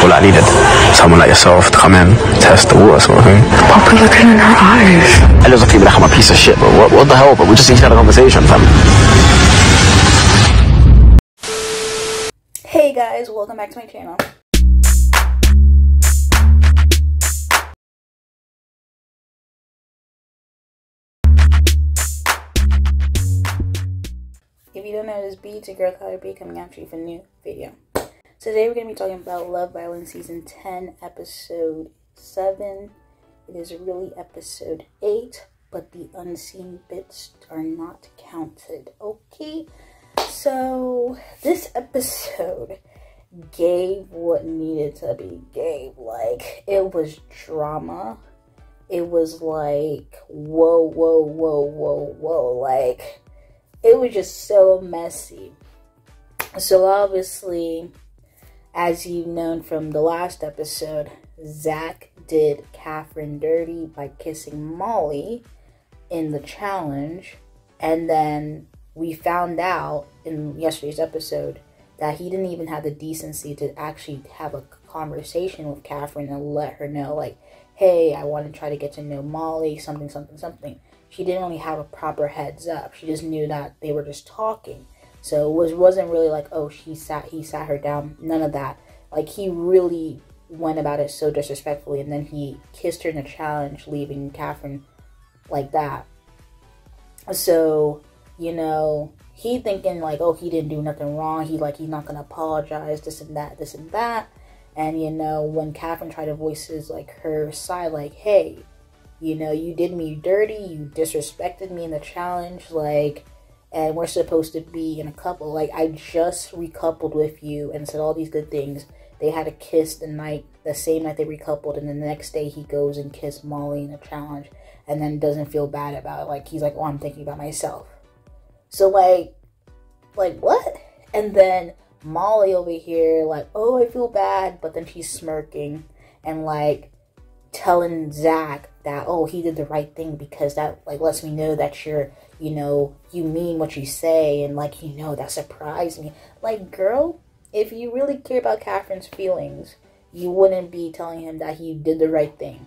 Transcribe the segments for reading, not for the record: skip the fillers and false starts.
all I needed. Someone like yourself to come in, test the water sort of thing. But we're looking in her eyes. It looks like I'm a piece of shit, but what the hell? But we just need to have a conversation, fam. Hey guys, welcome back to my channel. If you don't know, this beat, it's your girl KylerB coming at you for a new video. So today we're going to be talking about Love Island Season 10, Episode 7. It is really Episode 8, but the unseen bits are not counted, okay? So, this episode gave what needed to be gave. Like, it was drama. It was like, whoa, whoa, whoa, whoa, whoa. Like, it was just so messy. So, obviously, as you've known from the last episode, Zach did Catherine dirty by kissing Molly in the challenge. And then we found out in yesterday's episode that he didn't even have the decency to actually have a conversation with Catherine and let her know, like, hey, I want to try to get to know Molly, something, something, something. She didn't really have a proper heads up. She just knew that they were just talking. So it wasn't really like, oh, he sat her down. None of that. Like, he really went about it so disrespectfully, and then he kissed her in the challenge, leaving Catherine like that. So, you know, he thinking like, oh, he didn't do nothing wrong. He's not gonna apologize, this and that, this and that. And, you know, when Catherine tried to voice her side, like, hey, you know, you did me dirty, you disrespected me in the challenge, like, and we're supposed to be in a couple. Like, I just recoupled with you and said all these good things. They had a kiss the same night they recoupled, and the next day he goes and kissed Molly in a challenge, and then doesn't feel bad about it. Like, he's like, oh, I'm thinking about myself. So, like what? And then Molly over here, like, oh, I feel bad, but then she's smirking and, like, telling Zach that, oh, he did the right thing because that, like, lets me know that you're, you know, you mean what you say, and, like, you know, that surprised me. Like, girl, if you really care about Catherine's feelings, you wouldn't be telling him that he did the right thing.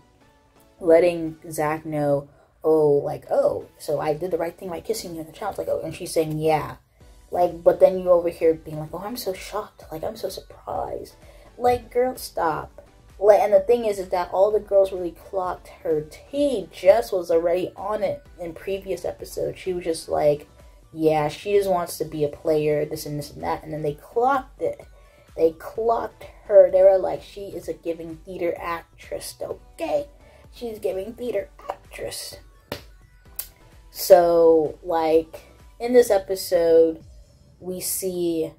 Letting Zach know, oh, like, oh, so I did the right thing by kissing you in the challenge, like, oh, and she's saying, yeah. Like, but then you over here being like, oh, I'm so shocked, like, I'm so surprised. Like, girl, stop. Like, and the thing is that all the girls really clocked her tea. Jess was already on it in previous episodes. She was just like, yeah, she just wants to be a player, this and this and that. And then they clocked it. They clocked her. They were like, she is a giving theater actress, okay? She's giving theater actress. So, like, in this episode, we see,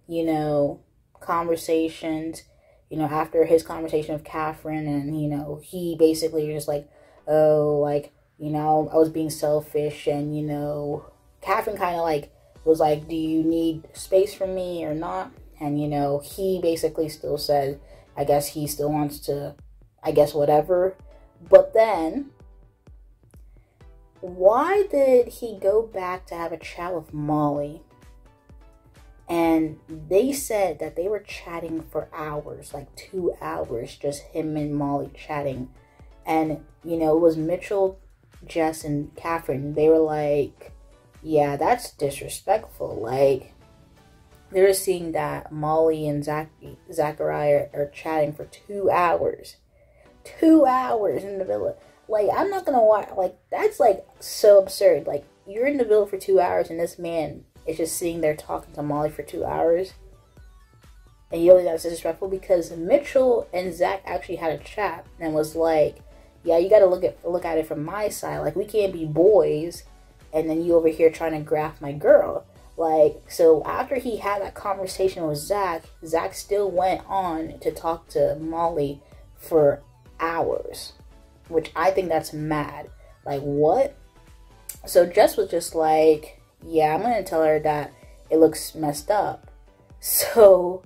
you know, conversations, you know, after his conversation with Catherine, and, you know, he basically just like, oh, like, you know, I was being selfish, and, you know, Catherine kind of like was like, do you need space from me or not? And, you know, he basically still said, I guess he still wants to, I guess, whatever. But then, why did he go back to have a chat with Molly? And they said that they were chatting for hours, like 2 hours, just him and Molly chatting. And, you know, it was Mitchell, Jess, and Catherine. They were like, yeah, that's disrespectful. Like, they were seeing that Molly and Zachariah are chatting for 2 hours. 2 hours in the villa. Like, I'm not gonna watch. Like, that's, like, so absurd. Like, you're in the villa for 2 hours, and this man is just sitting there talking to Molly for 2 hours. And you know that's disrespectful, because Mitchell and Zach actually had a chat and was like, yeah, you gotta look at it from my side. Like, we can't be boys, and then you over here trying to graft my girl. Like, so after he had that conversation with Zach, Zach still went on to talk to Molly for hours, which I think that's mad. Like, what? So Jess was just like, yeah, I'm gonna tell her that it looks messed up. So,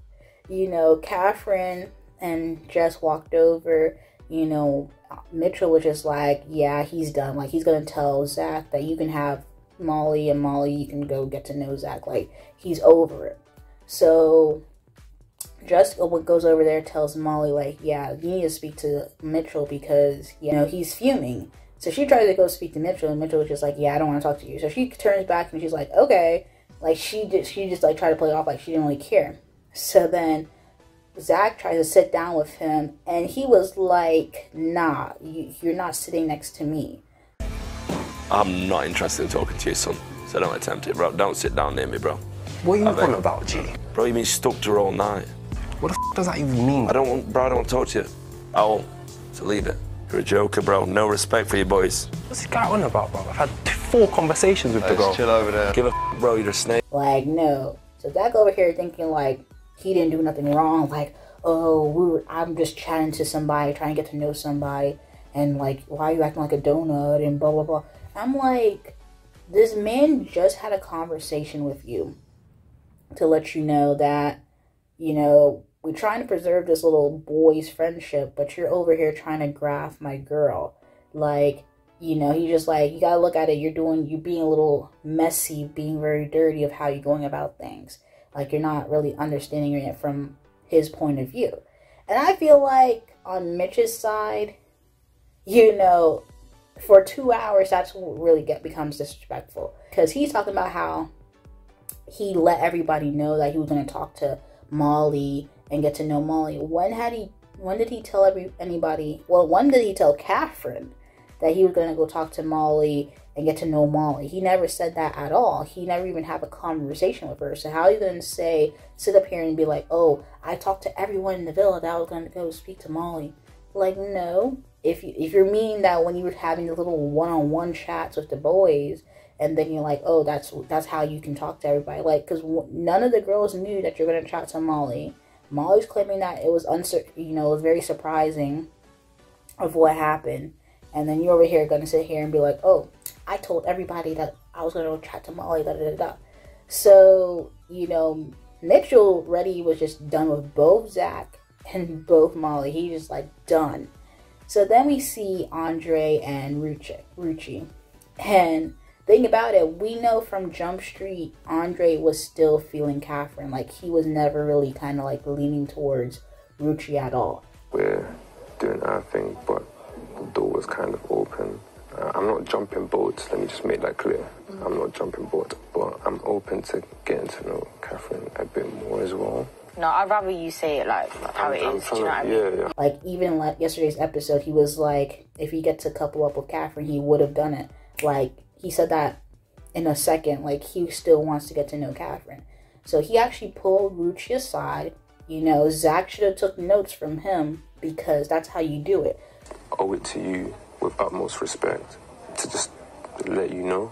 you know, Catherine and Jess walked over. You know, Mitchell was just like, yeah, he's done. Like, he's gonna tell Zach that you can have Molly, and Molly, you can go get to know Zach. Like, he's over it. So Jessica goes over there, tells Molly, like, yeah, you need to speak to Mitchell because, you know, he's fuming. So she tries to go speak to Mitchell, and Mitchell is just like, yeah, I don't want to talk to you. So she turns back, and she's like, okay. Like, she just, like, tried to play it off like she didn't really care. So then Zach tries to sit down with him, and he was like, nah, you're not sitting next to me. I'm not interested in talking to you, son. So don't attempt it, bro. Don't sit down near me, bro. What are you on about, G? Bro, you've been stuck to her all night. What the f does that even mean? I don't want to talk to you at all. So leave it. You're a joker, bro. No respect for your boys. What's this guy on about, bro? I've had 4 conversations with the girl. Chill over there. Give a f, bro. You're a snake. Like, no. So Zach over here thinking, like, he didn't do nothing wrong. Like, oh, I'm just chatting to somebody, trying to get to know somebody. And, like, why are you acting like a donut and blah, blah, blah. I'm like, this man just had a conversation with you to let you know that, you know, we're trying to preserve this little boy's friendship, but you're over here trying to graft my girl. Like, you know, he just like, you gotta look at it, you're being a little messy, being very dirty of how you're going about things. Like, you're not really understanding it from his point of view. And I feel like on Mitch's side, you know, for 2 hours, that's what really becomes disrespectful. Because he's talking about how he let everybody know that he was going to talk to Molly and get to know Molly. When did he tell anybody? Well, when did he tell Catherine that he was going to go talk to Molly and get to know Molly? He never said that at all. He never even had a conversation with her. So how are you going to sit up here and be like, oh, I talked to everyone in the villa that I was going to go speak to Molly? Like, no. If you're meaning that when you were having the little one-on-one chats with the boys, and then you're like, oh, that's how you can talk to everybody. Like, because none of the girls knew that you're going to chat to Molly. Molly's claiming that it was it was very surprising of what happened. And then you're over here going to sit here and be like, oh, I told everybody that I was going to chat to Molly, da da da da. So, you know, Mitchell Reddy was just done with both Zach and both Molly. He just like done. So then we see Andre and Rucci. And thing about it, we know from Jump Street, Andre was still feeling Catherine. Like, he was never really kind of like leaning towards Rucci at all. We're doing our thing, but the door was kind of open. I'm not jumping boats, let me just make that clear. I'm not jumping boats, but I'm open to getting to know Catherine a bit more as well. No, I'd rather you say it like how it is. Do you know what I mean? Yeah. Like, even like yesterday's episode, he was like, if he gets to couple up with Catherine, he would have done it. Like, he said that in a second. Like, he still wants to get to know Catherine. So he actually pulled Rucci aside. You know, Zach should have took notes from him because that's how you do it. I owe it to you with utmost respect to just let you know.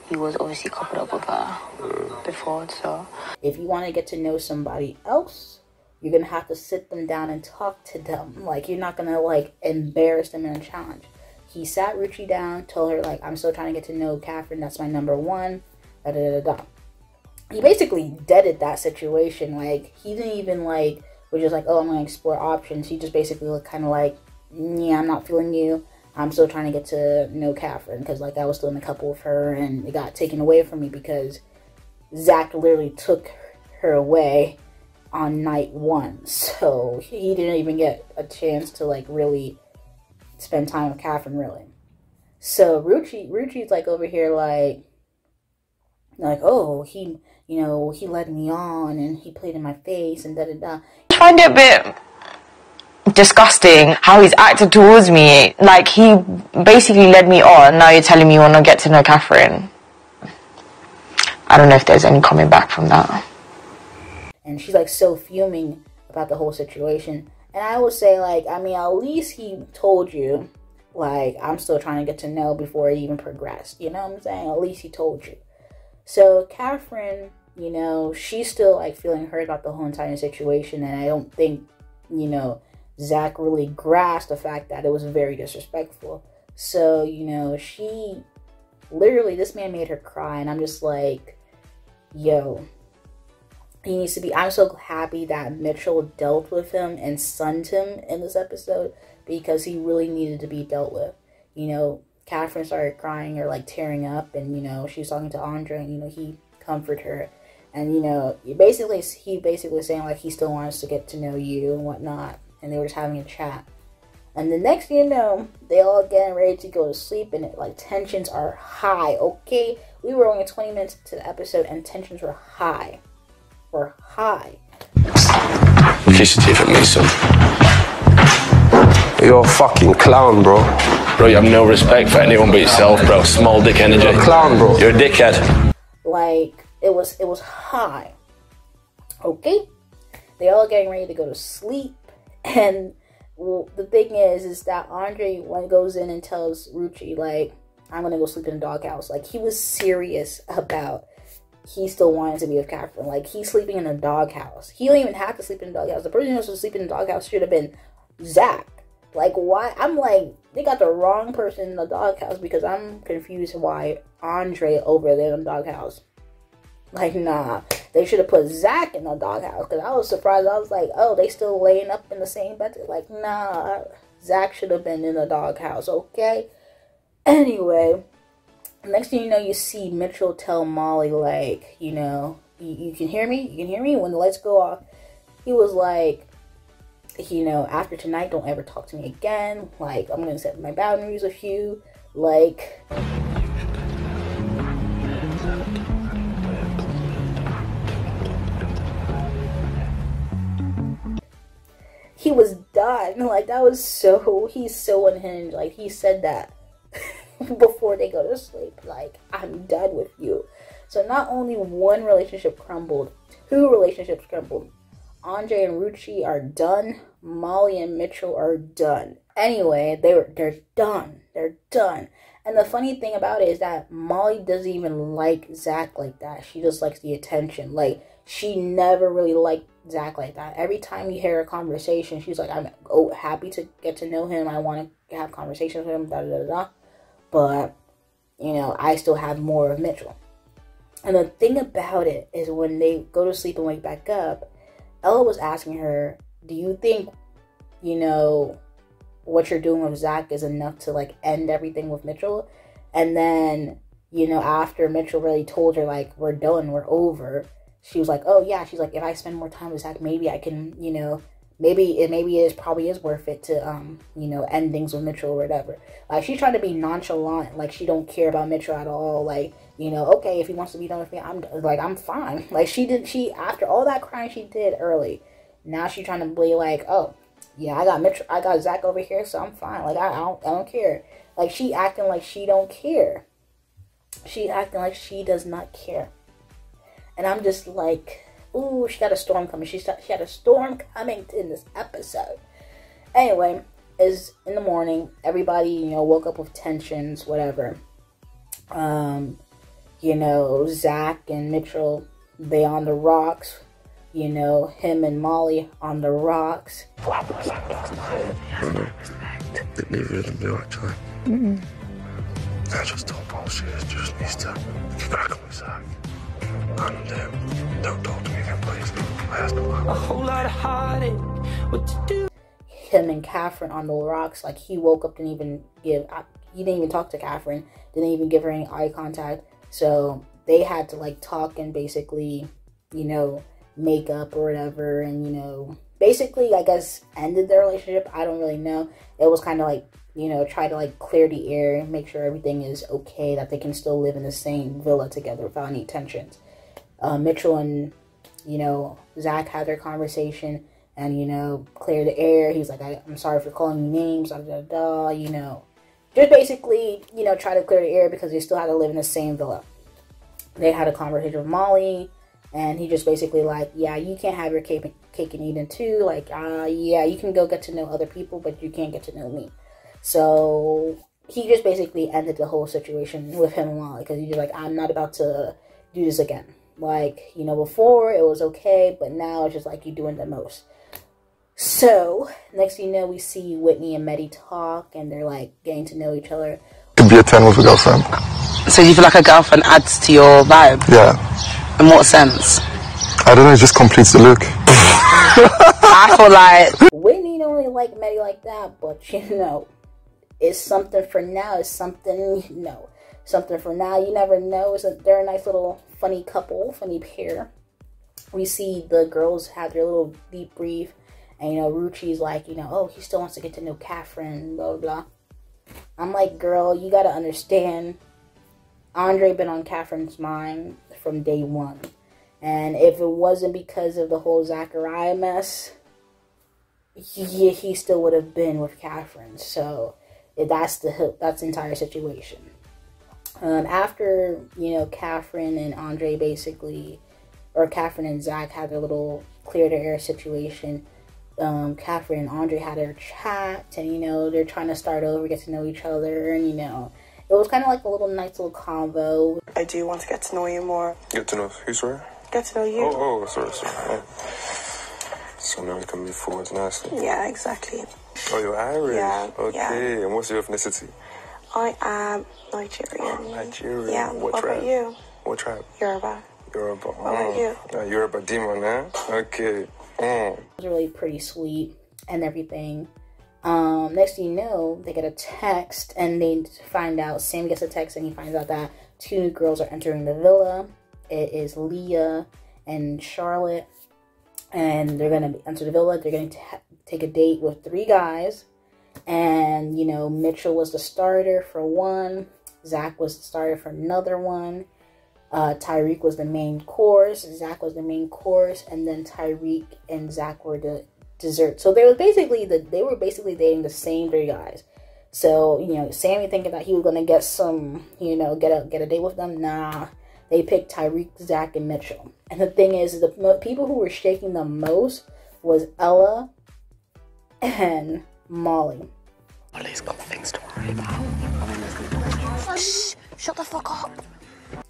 He was obviously coupled up with her before, so. If you want to get to know somebody else, you're going to have to sit them down and talk to them. Like, you're not going to, like, embarrass them in a challenge. He sat Rucci down, told her, like, I'm still trying to get to know Catherine. That's my number one. Da da da da. He basically deaded that situation. Like, he didn't even, like, was just like, oh, I'm going to explore options. He just basically looked kind of like, yeah, I'm not feeling you. I'm still trying to get to know Catherine because, like, I was still in a couple with her and it got taken away from me because Zach literally took her away on night 1. So he didn't even get a chance to, like, really spend time with Catherine, really. So Rucci's, like, over here, like, oh, he led me on and he played in my face and da-da-da. I find it a bit disgusting how he's acted towards me. Like, he basically led me on. Now you're telling me you want to get to know Catherine. I don't know if there's any coming back from that. And she's, like, so fuming about the whole situation. And I would say, like, I mean, at least he told you, like, I'm still trying to get to know before it even progressed. You know what I'm saying? At least he told you. So Catherine, you know, she's still, like, feeling hurt about the whole entire situation. And I don't think, you know, Zach really grasped the fact that it was very disrespectful. So, you know, she literally, this man made her cry. And I'm just like, yo, he needs to be. I'm so happy that Mitchell dealt with him and sunned him in this episode because he really needed to be dealt with. You know, Catherine started crying or, like, tearing up, and, you know, she was talking to Andre, and, you know, he comforted her. And, you know, he basically saying, like, he still wants to get to know you and whatnot. And they were just having a chat. And the next thing you know, they all getting ready to go to sleep. And, like, tensions are high, okay? We were only 20 minutes into the episode and tensions were high. Were high. Kiss your teeth at me, son. You're a fucking clown, bro. Bro, you have no respect for anyone but yourself, bro. Small dick energy. You're a clown, bro. You're a dickhead. Like, it was high. Okay? They all getting ready to go to sleep. And the thing is that Andre goes in and tells Ruchi, like, I'm gonna go sleep in the doghouse. Like, he was serious about he still wanted to be with Catherine. Like, he's sleeping in a doghouse. He don't even have to sleep in a doghouse. The person who's supposed to sleep in the doghouse should have been Zach. Like, why? I'm like, they got the wrong person in the doghouse because I'm confused why Andre over there in the doghouse. Like, nah. They should have put Zach in the doghouse because I was surprised. I was like, oh, they still laying up in the same bed? Like, nah. Zach should have been in the doghouse, okay? Anyway, next thing you know, you see Mitchell tell Molly, like, you know, you can hear me? You can hear me? When the lights go off, he was like, you know, after tonight, don't ever talk to me again. Like, I'm going to set my boundaries with you. Like, he was done. Like, that was so, he's so unhinged. Like, he said that before they go to sleep. Like, I'm done with you. So not only one relationship crumbled, two relationships crumbled. Andre and Ruchi are done. Molly and Mitchell are done. Anyway, they're done. They're done. And the funny thing about it is that Molly doesn't even like Zach like that. She just likes the attention. Like, she never really liked Zach like that. Every time you hear a conversation, she's like, I'm happy to get to know him. I want to have conversations with him, da da da da. But, you know, I still have more of Mitchell. And the thing about it is when they go to sleep and wake back up, Ella was asking her, do you think, you know, what you're doing with Zach is enough to, like, end everything with Mitchell? And then, you know, after Mitchell really told her, like, we're done, we're over, she was like, oh, yeah. She's like, if I spend more time with Zach, maybe I can, you know, maybe it probably is worth it to, you know, end things with Mitchell or whatever. Like, she's trying to be nonchalant. Like, she don't care about Mitchell at all. Like, you know, okay, if he wants to be done with me, I'm fine. Like, after all that crying she did early, now she's trying to be like, oh, yeah, I got Zach over here, so I'm fine. Like, I don't care. Like, she acting like she don't care. She acting like she does not care. And I'm just like, ooh, she got a storm coming. She had a storm coming in this episode. Anyway, is in the morning. Everybody, you know, woke up with tensions, whatever. You know, Zach and Mitchell, they on the rocks. You know, him and Molly on the rocks. What happened with Zach last night? Didn't he really do, actually? I just told bullshit. Just needs to get back on with Zach. And don't talk to me again, please. I asked him a whole lot of heartache. What to do? Him and Catherine on the rocks. Like, he woke up, he didn't even talk to Catherine. Didn't even give her any eye contact. So they had to, like, talk and basically, you know, make up or whatever. And, you know, basically, I guess, ended their relationship. I don't really know. It was kind of like, you know, try to, like, clear the air and make sure everything is okay, that they can still live in the same villa together without any tensions. Mitchell and, you know, Zach had their conversation and, you know, clear the air. He's like, I'm sorry for calling you names, da da da, you know. Just basically, you know, try to clear the air because they still had to live in the same villa. They had a conversation with Molly, and he just basically like, yeah, you can't have your cake and eat it too. Like, yeah, you can go get to know other people, but you can't get to know me. So he just basically ended the whole situation with him and Molly because he's just like, I'm not about to do this again. Like, you know, before it was okay, but now it's just like you doing the most. So, next thing you know, we see Whitney and Maddie talk, and they're, like, getting to know each other. Could be a 10 with a girlfriend. So you feel like a girlfriend adds to your vibe? Yeah. In what sense? I don't know, it just completes the look. I feel like... Whitney don't really like Maddie like that, but, you know, it's something for now. It's something, you know, something for now. You never know. They're a nice little funny couple, funny pair. we see the girls have their little debrief, and, you know, Ruchi's like, you know, oh, he still wants to get to know Catherine, blah, blah, blah. I'm like, girl, you gotta understand, Andre been on Catherine's mind from day one. And if it wasn't because of the whole Zachariah mess, he still would have been with Catherine. So that's the entire situation. After, you know, Catherine and Andre basically, or Catherine and Zach had their little clear the air situation, Catherine and Andre had their chat, and, you know, they're trying to start over, get to know each other, and, you know, it was kind of like a little nice little convo. I do want to get to know you more. Get to know who, sorry? Get to know you. Oh, sorry. Oh. So now we can move forward nicely. Yeah, exactly. Oh, you're Irish? Yeah. Okay, yeah. And what's your ethnicity? I am Nigerian. Oh, Nigerian. Yeah, What what tribe? about you? What tribe? Yoruba. Yoruba. What about you? Yoruba demon, eh? Okay. It was really pretty sweet and everything. Next thing you know, they get a text, and they find out, Sam gets a text, and he finds out that 2 new girls are entering the villa. It is Leah and Charlotte, and they're going to enter the villa. They're going to take a date with 3 guys, and, you know, Mitchell was the starter for one, Zach was the starter for another one, Tyreek was the main course, Zach was the main course, and then Tyreek and Zach were the dessert. So they were basically dating the same 3 guys. So, you know, Sammy thinking that he was gonna get some, you know, get a date with them. Nah, they picked Tyreek, Zach, and Mitchell. And the thing is, the people who were shaking the most was Ella and Molly. Molly's got things to worry about. Shh, shut the fuck up.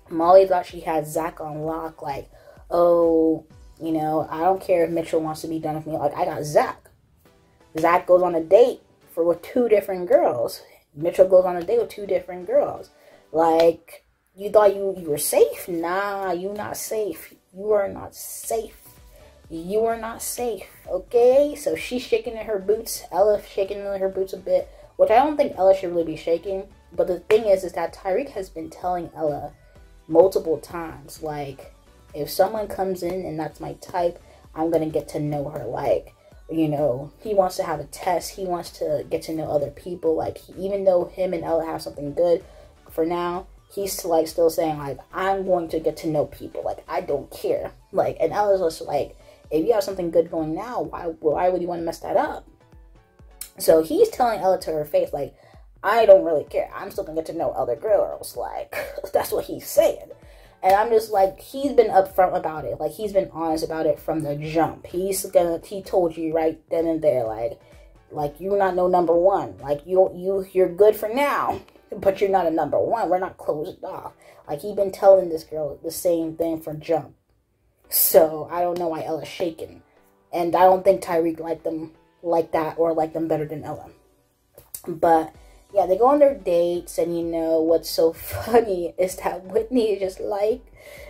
Molly thought she had Zach on lock, like, oh, you know, I don't care if Mitchell wants to be done with me. Like, I got Zach. Zach goes on a date with 2 different girls. Mitchell goes on a date with 2 different girls. Like, you thought you were safe? Nah, you not safe. You are not safe. You are not safe, okay? So she's shaking in her boots. Ella shaking in her boots a bit, which I don't think Ella should really be shaking. But the thing is that Tyreek has been telling Ella multiple times, like, if someone comes in and that's my type, I'm going to get to know her. Like, you know, he wants to have a test. He wants to get to know other people. Like, even though him and Ella have something good for now, he's, like, still saying, like, I'm going to get to know people. Like, I don't care. Like, and Ella's just like, if you have something good going now, why would you want to mess that up? So he's telling Ella to her face, like, I don't really care. I'm still going to get to know other girls. Like, that's what he's saying. And I'm just like, he's been upfront about it. Like, he's been honest about it from the jump. He told you right then and there, like you're not no number 1. Like, you're good for now, but you're not a number 1. We're not closed off. Like, he been telling this girl the same thing from jump. So I don't know why Ella's shaking, and I don't think Tyreek liked them like that or liked them better than Ella. But yeah, they go on their dates, and, you know, what's so funny is that Whitney is just like,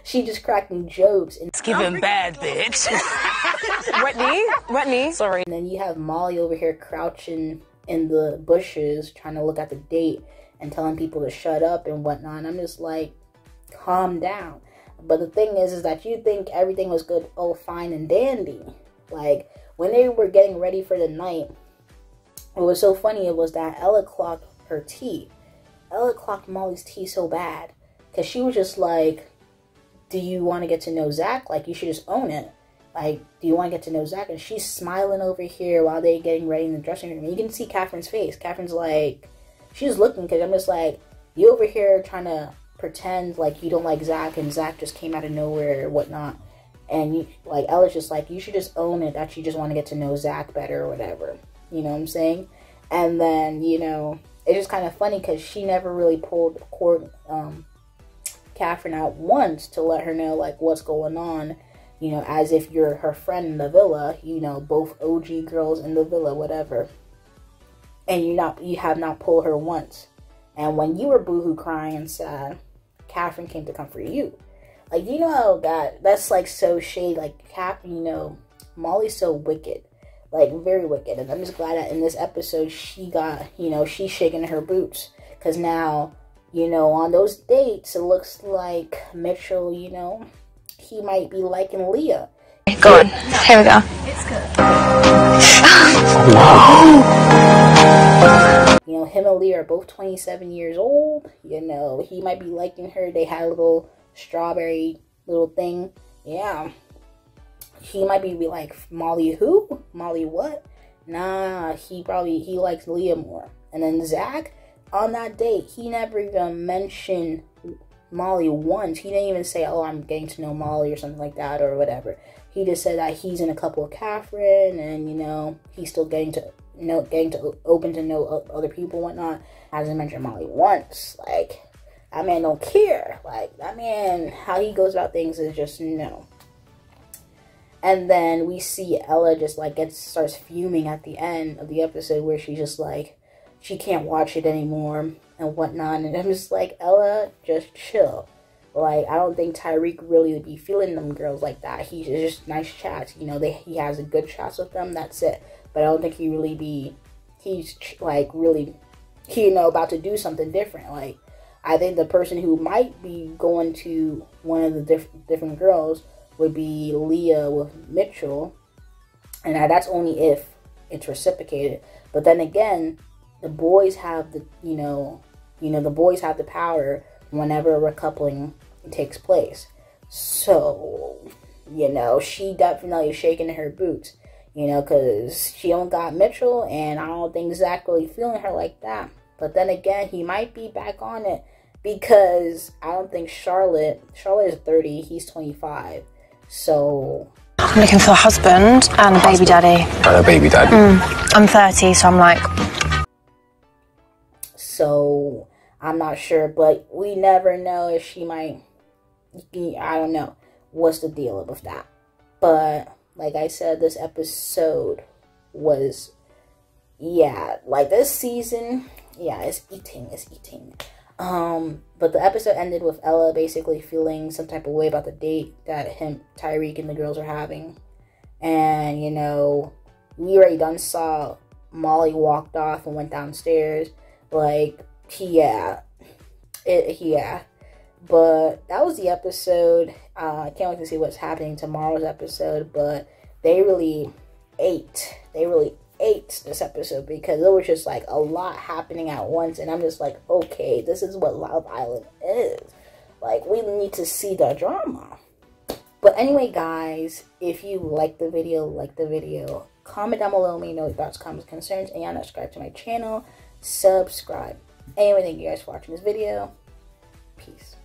she just cracking jokes. And It's giving bad, bitch. Whitney, sorry. then you have Molly over here crouching in the bushes, trying to look at the date and telling people to shut up and whatnot. And I'm just like, calm down. But the thing is that you think everything was good, oh, fine and dandy. Like, when they were getting ready for the night, what was so funny was that Ella clocked her tea. Ella clocked Molly's tea so bad, because she was just like, do you want to get to know Zach? Like, you should just own it. Like, do you want to get to know Zach? And she's smiling over here while they're getting ready in the dressing room. You can see Catherine's face. Catherine's like, she's looking, because I'm just like, you over here trying to pretend like you don't like Zach, and Zach just came out of nowhere or whatnot. And you, like, Ella's just like, you should just own it that you just want to get to know Zach better or whatever. You know what I'm saying? And then, you know, it's just kind of funny because she never really pulled Catherine out once to let her know, like, what's going on. You know, as if you're her friend in the villa, you know, both OG girls in the villa, whatever. And you have not pulled her once. And when you were boohoo crying and sad, Catherine came to comfort you. Like, you know how that's like so shade. Like, you know, Molly's so wicked. Like, very wicked. And I'm just glad that in this episode she got, you know, she's shaking her boots. Because now, you know, on those dates, it looks like Mitchell, you know, he might be liking Leah. Go on. Here we go. You know, him and Leah are both 27 years old. You know, he might be liking her. They had a little strawberry little thing. Yeah. He might be like, Molly who? Molly what? Nah, he likes Leah more. And then Zach, on that date, he never even mentioned Molly once. He didn't even say, oh, I'm getting to know Molly or something like that or whatever. He just said that he's in a couple of Catherine and, you know, he's still getting to open to know other people and whatnot. Hasn't mentioned Molly once. Like, that man don't care. Like, that man, how he goes about things is just no. And then we see Ella just like starts fuming at the end of the episode where she's just like, she can't watch it anymore and whatnot. And I'm just like, Ella, just chill. Like, I don't think Tyreek really would be feeling them girls like that. He's just nice chats. You know, he has a good chats with them. That's it. But I don't think he's like really, you know, about to do something different. Like, I think the person who might be going to one of the different girls would be Leah with Mitchell. And that's only if it's reciprocated. But then again, the boys have the, the boys have the power whenever a recoupling takes place. So, you know, she definitely is shaking her boots, you know, because she don't got Mitchell, and I don't think Zach really feeling her like that. But then again, he might be back on it because I don't think Charlotte is 30, he's 25. So I'm looking for a husband and a baby daddy. And a baby daddy. I'm 30, so I'm like... So, I'm not sure, but we never know if she might... I don't know what's the deal with that. But, like I said, this episode was... Yeah, like this season... Yeah, it's eating. But the episode ended with Ella basically feeling some type of way about the date that Tyreek and the girls are having. And, you know, we already done saw Molly walked off and went downstairs. Like, yeah. But that was the episode. I can't wait to see what's happening tomorrow's episode. But they really ate. This episode because it was just like a lot happening at once, and I'm just like, okay, this is what Love Island is. Like, we need to see the drama. But anyway, guys, if you like the video, comment down below, let me know your thoughts, comments, concerns, and subscribe to my channel. Subscribe. Anyway, thank you guys for watching this video. Peace.